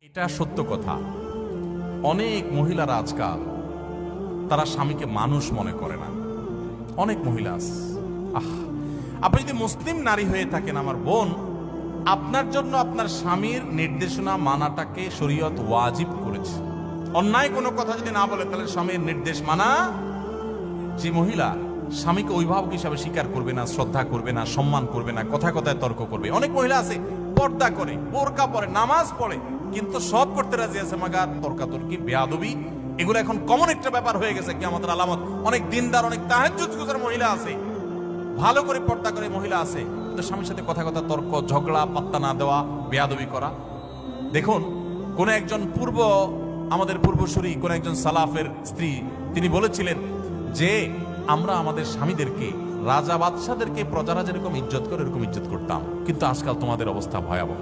এটা সত্য কথা। অনেক মহিলারা আজকাল তারা স্বামীকে মানুষ মনে করে না। অনেক মহিলা আছে। আপনি যদি মুসলিম নারী হয়ে থাকেন আমার বোন, আপনার জন্য আপনার স্বামীর নির্দেশনা মানাটাকে শরীয়ত ওয়াজিব করেছে। অন্যায় কোনো কথা যদি না বলে তাহলে স্বামীর নির্দেশ মানা। যে মহিলা স্বামীকে অভিভাবক হিসাবে স্বীকার করবে না, শ্রদ্ধা করবে না, সম্মান করবে না, কথা কথায় তর্ক করবে। অনেক মহিলা আছে পর্দা করে, বোরকা পরে, নামাজ পড়ে, কিন্তু সব করতে রাজি আছে, মাগার তর্কাতর্কি, বেয়াদবি, এগুলো এখন কমন একটা ব্যাপার হয়ে গেছে। কি আমাদের আলামত। অনেক দিনদার, অনেক তাহাজ্জুদ গুজার মহিলা আছে, ভালো করে পর্দা করে মহিলা আছে, কিন্তু স্বামীর সাথে কথা কথা তর্ক, ঝগড়া, পাত্তা না দেওয়া, বেয়াদবি করা। দেখুন, কোন একজন আমাদের পূর্বসূরি, কোন একজন সালাফের স্ত্রী, তিনি বলেছিলেন যে আমরা আমাদের স্বামীদেরকে, রাজা বাদশাদেরকে প্রজারা যেরকম ইজ্জত করে এরকম ইজ্জত করতাম, কিন্তু আজকাল তোমাদের অবস্থা ভয়াবহ।